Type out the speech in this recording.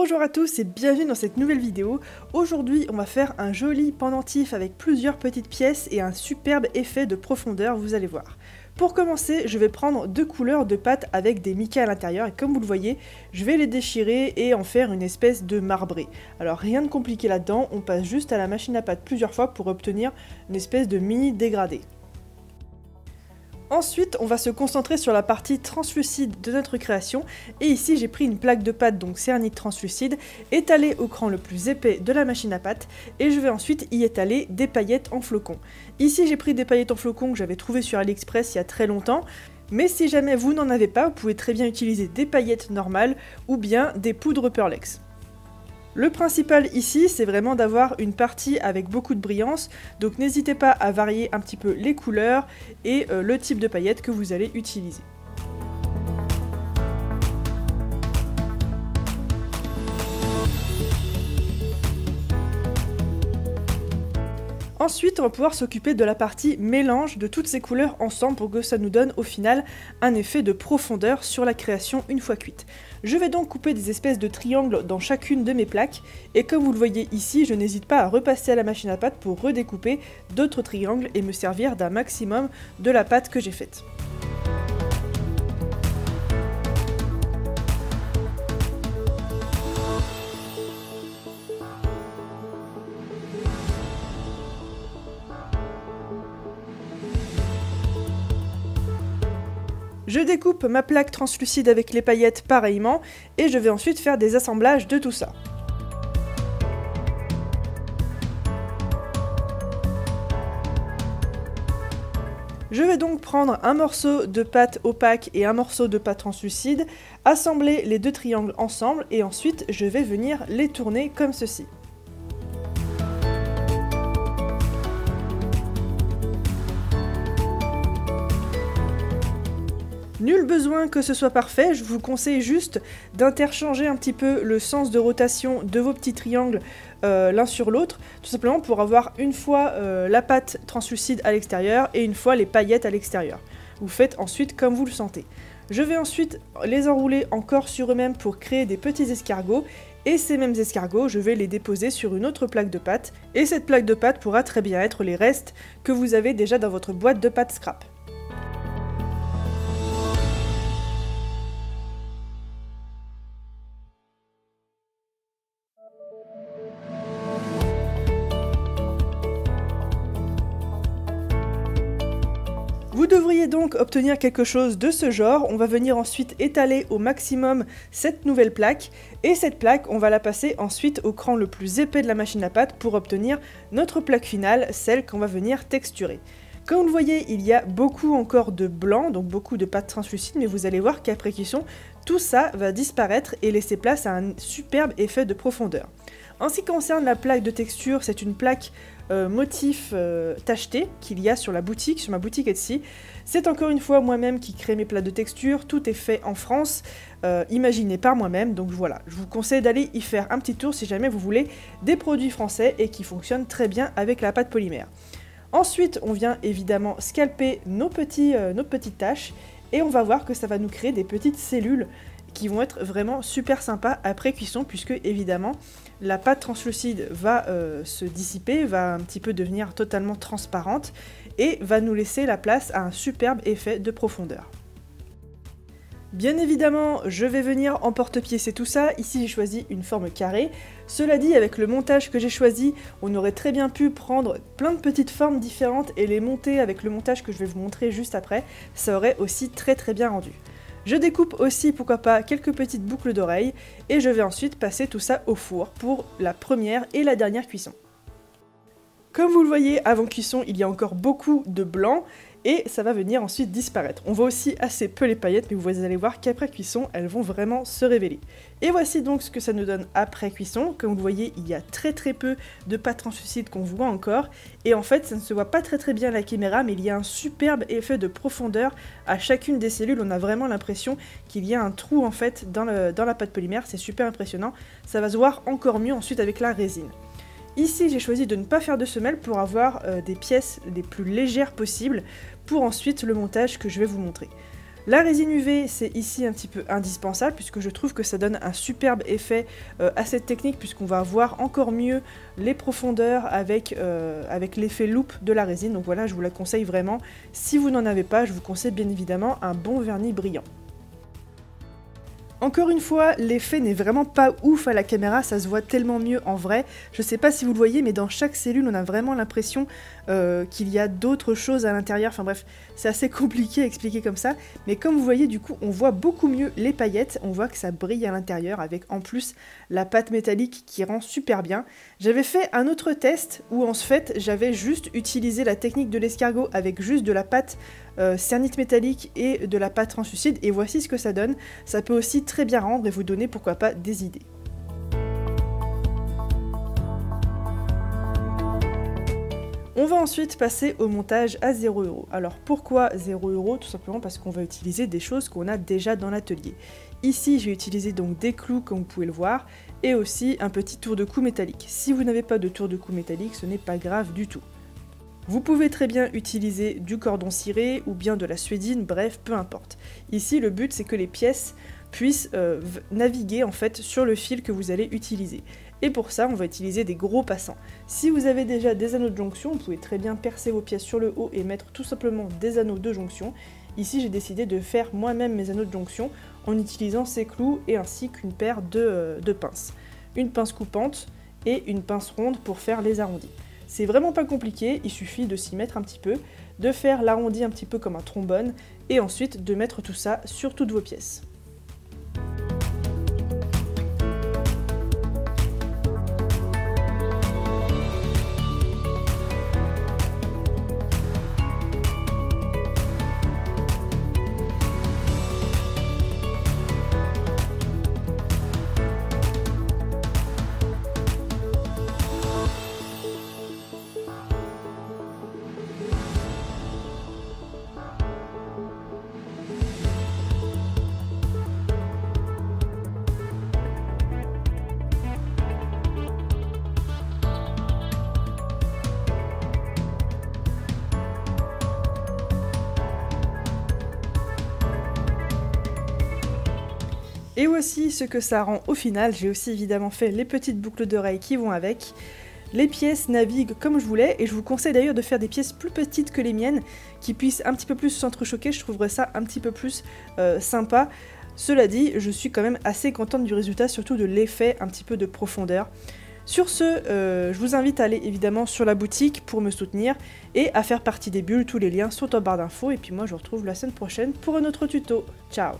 Bonjour à tous et bienvenue dans cette nouvelle vidéo. Aujourd'hui on va faire un joli pendentif avec plusieurs petites pièces et un superbe effet de profondeur, vous allez voir. Pour commencer, je vais prendre deux couleurs de pâte avec des micas à l'intérieur et comme vous le voyez, je vais les déchirer et en faire une espèce de marbré. Alors rien de compliqué là-dedans, on passe juste à la machine à pâte plusieurs fois pour obtenir une espèce de mini dégradé. Ensuite, on va se concentrer sur la partie translucide de notre création, et ici j'ai pris une plaque de pâte, donc céramique translucide, étalée au cran le plus épais de la machine à pâte, et je vais ensuite y étaler des paillettes en flocons. Ici j'ai pris des paillettes en flocons que j'avais trouvées sur AliExpress il y a très longtemps, mais si jamais vous n'en avez pas, vous pouvez très bien utiliser des paillettes normales, ou bien des poudres Pearlex. Le principal ici, c'est vraiment d'avoir une partie avec beaucoup de brillance, donc n'hésitez pas à varier un petit peu les couleurs et le type de paillettes que vous allez utiliser. Ensuite, on va pouvoir s'occuper de la partie mélange de toutes ces couleurs ensemble pour que ça nous donne au final un effet de profondeur sur la création une fois cuite. Je vais donc couper des espèces de triangles dans chacune de mes plaques et comme vous le voyez ici, je n'hésite pas à repasser à la machine à pâte pour redécouper d'autres triangles et me servir d'un maximum de la pâte que j'ai faite. Je découpe ma plaque translucide avec les paillettes pareillement et je vais ensuite faire des assemblages de tout ça. Je vais donc prendre un morceau de pâte opaque et un morceau de pâte translucide, assembler les deux triangles ensemble et ensuite je vais venir les tourner comme ceci. Nul besoin que ce soit parfait, je vous conseille juste d'interchanger un petit peu le sens de rotation de vos petits triangles l'un sur l'autre, tout simplement pour avoir une fois la pâte translucide à l'extérieur et une fois les paillettes à l'extérieur. Vous faites ensuite comme vous le sentez. Je vais ensuite les enrouler encore sur eux-mêmes pour créer des petits escargots et ces mêmes escargots, je vais les déposer sur une autre plaque de pâte et cette plaque de pâte pourra très bien être les restes que vous avez déjà dans votre boîte de pâte scrap. Vous devriez donc obtenir quelque chose de ce genre, on va venir ensuite étaler au maximum cette nouvelle plaque, et cette plaque on va la passer ensuite au cran le plus épais de la machine à pâte pour obtenir notre plaque finale, celle qu'on va venir texturer. Comme vous le voyez, il y a beaucoup encore de blanc, donc beaucoup de pâte translucide, mais vous allez voir qu'après cuisson, tout ça va disparaître et laisser place à un superbe effet de profondeur. En ce qui concerne la plaque de texture, c'est une plaque motif tacheté qu'il y a sur la boutique, sur ma boutique Etsy. C'est encore une fois moi-même qui crée mes plats de texture, tout est fait en France, imaginé par moi-même, donc voilà, je vous conseille d'aller y faire un petit tour si jamais vous voulez des produits français et qui fonctionnent très bien avec la pâte polymère. Ensuite, on vient évidemment scalper nos petites taches et on va voir que ça va nous créer des petites cellules qui vont être vraiment super sympas après cuisson puisque évidemment la pâte translucide va se dissiper, va un petit peu devenir totalement transparente et va nous laisser la place à un superbe effet de profondeur. Bien évidemment, je vais venir en porte-piécer tout ça, ici j'ai choisi une forme carrée. Cela dit, avec le montage que j'ai choisi, on aurait très bien pu prendre plein de petites formes différentes et les monter avec le montage que je vais vous montrer juste après, ça aurait aussi très bien rendu. Je découpe aussi, pourquoi pas, quelques petites boucles d'oreilles et je vais ensuite passer tout ça au four pour la première et la dernière cuisson. Comme vous le voyez, avant cuisson, il y a encore beaucoup de blanc et ça va venir ensuite disparaître. On voit aussi assez peu les paillettes, mais vous allez voir qu'après cuisson, elles vont vraiment se révéler. Et voici donc ce que ça nous donne après cuisson. Comme vous le voyez, il y a très peu de pâte translucide qu'on voit encore. Et en fait, ça ne se voit pas très bien à la caméra, mais il y a un superbe effet de profondeur à chacune des cellules. On a vraiment l'impression qu'il y a un trou en fait dans la pâte polymère. C'est super impressionnant. Ça va se voir encore mieux ensuite avec la résine. Ici, j'ai choisi de ne pas faire de semelles pour avoir des pièces les plus légères possibles pour ensuite le montage que je vais vous montrer. La résine UV, c'est ici un petit peu indispensable puisque je trouve que ça donne un superbe effet à cette technique puisqu'on va voir encore mieux les profondeurs avec l'effet loupe de la résine. Donc voilà, je vous la conseille vraiment. Si vous n'en avez pas, je vous conseille bien évidemment un bon vernis brillant. Encore une fois, l'effet n'est vraiment pas ouf à la caméra, ça se voit tellement mieux en vrai. Je sais pas si vous le voyez, mais dans chaque cellule, on a vraiment l'impression qu'il y a d'autres choses à l'intérieur. Enfin bref, c'est assez compliqué à expliquer comme ça. Mais comme vous voyez, du coup, on voit beaucoup mieux les paillettes. On voit que ça brille à l'intérieur avec en plus la pâte métallique qui rend super bien. J'avais fait un autre test où en fait, j'avais juste utilisé la technique de l'escargot avec juste de la pâte cernite métallique et de la pâte translucide, et voici ce que ça donne. Ça peut aussi très bien rendre et vous donner pourquoi pas des idées. On va ensuite passer au montage à 0 €. Alors pourquoi 0 €? Tout simplement parce qu'on va utiliser des choses qu'on a déjà dans l'atelier. Ici j'ai utilisé donc des clous comme vous pouvez le voir, et aussi un petit tour de cou métallique. Si vous n'avez pas de tour de cou métallique, ce n'est pas grave du tout. Vous pouvez très bien utiliser du cordon ciré ou bien de la suédine, bref, peu importe. Ici, le but, c'est que les pièces puissent naviguer en fait sur le fil que vous allez utiliser. Et pour ça, on va utiliser des gros passants. Si vous avez déjà des anneaux de jonction, vous pouvez très bien percer vos pièces sur le haut et mettre tout simplement des anneaux de jonction. Ici, j'ai décidé de faire moi-même mes anneaux de jonction en utilisant ces clous et ainsi qu'une paire de pinces. Une pince coupante et une pince ronde pour faire les arrondis. C'est vraiment pas compliqué, il suffit de s'y mettre un petit peu, de faire l'arrondi un petit peu comme un trombone, et ensuite de mettre tout ça sur toutes vos pièces. Et voici ce que ça rend au final. J'ai aussi évidemment fait les petites boucles d'oreilles qui vont avec. Les pièces naviguent comme je voulais, et je vous conseille d'ailleurs de faire des pièces plus petites que les miennes, qui puissent un petit peu plus s'entrechoquer, je trouverais ça un petit peu plus sympa. Cela dit, je suis quand même assez contente du résultat, surtout de l'effet un petit peu de profondeur. Sur ce, je vous invite à aller évidemment sur la boutique pour me soutenir et à faire partie des bulles, tous les liens sont en barre d'infos, et puis moi je vous retrouve la semaine prochaine pour un autre tuto. Ciao!